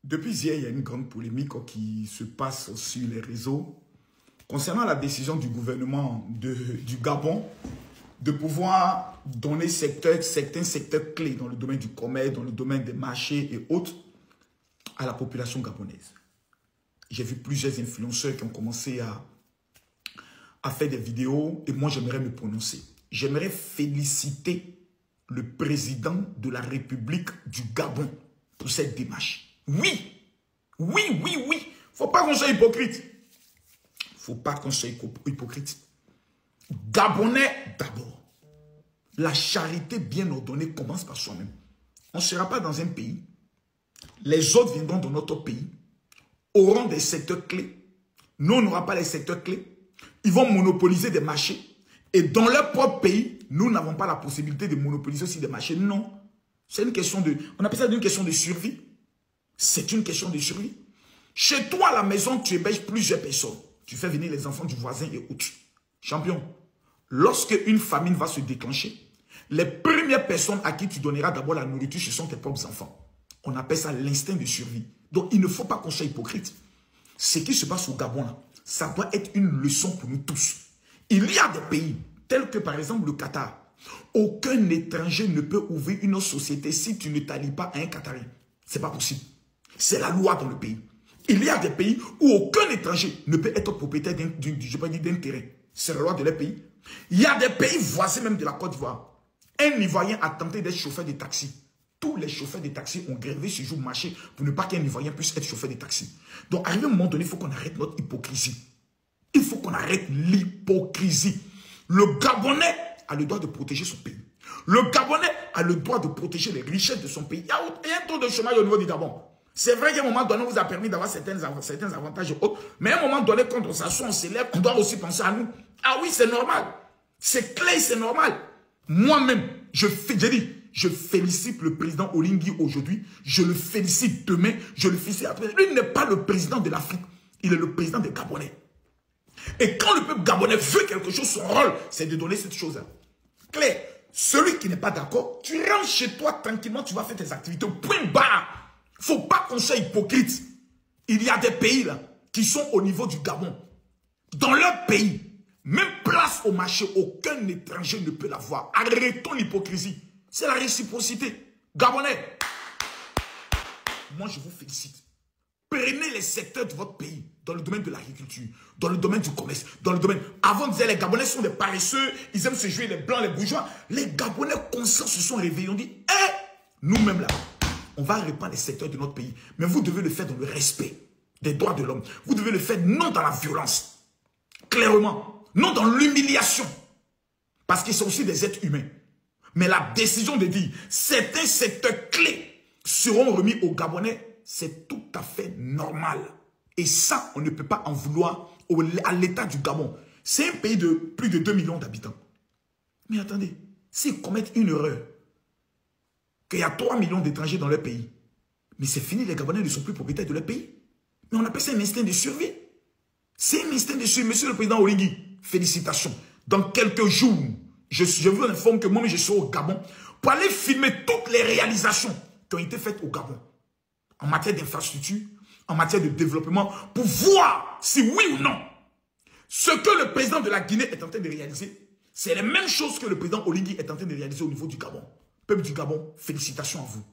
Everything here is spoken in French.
Depuis hier, il y a une grande polémique qui se passe sur les réseaux concernant la décision du gouvernement du Gabon de pouvoir donner certains secteurs clés dans le domaine du commerce, dans le domaine des marchés et autres à la population gabonaise. J'ai vu plusieurs influenceurs qui ont commencé à faire des vidéos et moi j'aimerais me prononcer. J'aimerais féliciter le président de la République du Gabon pour cette démarche. Oui, oui, oui, oui. Faut pas qu'on soit hypocrite. Faut pas qu'on soit hypocrite. Gabonais d'abord. La charité bien ordonnée commence par soi-même. On ne sera pas dans un pays. Les autres viendront dans notre pays, auront des secteurs clés. Nous, on n'aura pas les secteurs clés. Ils vont monopoliser des marchés. Et dans leur propre pays, nous n'avons pas la possibilité de monopoliser aussi des marchés. Non. C'est une question de... On appelle ça une question de survie. C'est une question de survie. Chez toi, à la maison, tu héberges plusieurs personnes. Tu fais venir les enfants du voisin et autres. Champion, lorsque une famine va se déclencher, les premières personnes à qui tu donneras d'abord la nourriture, ce sont tes propres enfants. On appelle ça l'instinct de survie. Donc, il ne faut pas qu'on soit hypocrite. Ce qui se passe au Gabon, là, ça doit être une leçon pour nous tous. Il y a des pays, tels que par exemple le Qatar. Aucun étranger ne peut ouvrir une société si tu ne t'allies pas à un Qatarien. Ce n'est pas possible. C'est la loi dans le pays. Il y a des pays où aucun étranger ne peut être propriétaire d'un terrain. C'est la loi de leur pays. Il y a des pays voisins même de la Côte d'Ivoire. Un Ivoirien a tenté d'être chauffeur de taxi. Tous les chauffeurs de taxi ont grévé ce jour marché pour ne pas qu'un Ivoirien puisse être chauffeur de taxi. Donc, arrivé à un moment donné, il faut qu'on arrête notre hypocrisie. Il faut qu'on arrête l'hypocrisie. Le Gabonais a le droit de protéger son pays. Le Gabonais a le droit de protéger les richesses de son pays. Il y a un taux de chômage au niveau du Gabon. C'est vrai qu'à un moment donné, on vous a permis d'avoir certains avantages autres. Mais à un moment donné, quand on s'assoit, on s'élève, on doit aussi penser à nous. Ah oui, c'est normal. C'est clair, c'est normal. Moi-même, je félicite le président Oligui aujourd'hui. Je le félicite demain. Je le félicite après. Lui n'est pas le président de l'Afrique. Il est le président des Gabonais. Et quand le peuple gabonais veut quelque chose, son rôle, c'est de donner cette chose-là. Claire, celui qui n'est pas d'accord, tu rentres chez toi tranquillement, tu vas faire tes activités. Point barre. Il ne faut pas qu'on soit hypocrite. Il y a des pays là qui sont au niveau du Gabon. Dans leur pays, même place au marché, aucun étranger ne peut l'avoir. Arrêtons l'hypocrisie. C'est la réciprocité. Gabonais, moi je vous félicite. Prenez les secteurs de votre pays, dans le domaine de l'agriculture, dans le domaine du commerce, dans le domaine... Avant, on disait les Gabonais sont des paresseux, ils aiment se jouer les blancs, les bourgeois. Les Gabonais conscients se sont réveillés. On dit, nous-mêmes là, on va répandre les secteurs de notre pays. Mais vous devez le faire dans le respect des droits de l'homme. Vous devez le faire non dans la violence. Clairement. Non dans l'humiliation. Parce qu'ils sont aussi des êtres humains. Mais la décision de dire, certains secteurs clés seront remis aux Gabonais, c'est tout à fait normal. Et ça, on ne peut pas en vouloir à l'État du Gabon. C'est un pays de plus de 2 millions d'habitants. Mais attendez, s'ils commettent une erreur, qu'il y a 3 millions d'étrangers dans leur pays, mais c'est fini, les Gabonais ne sont plus propriétaires de leur pays. Mais on appelle ça un instinct de survie. C'est un instinct de survie. Monsieur le président Oligui, félicitations. Dans quelques jours, je vous informe que moi, je serai au Gabon pour aller filmer toutes les réalisations qui ont été faites au Gabon. En matière d'infrastructure, en matière de développement, pour voir si oui ou non, ce que le président de la Guinée est en train de réaliser, c'est les mêmes choses que le président Oligui est en train de réaliser au niveau du Gabon. Peuple du Gabon, félicitations à vous.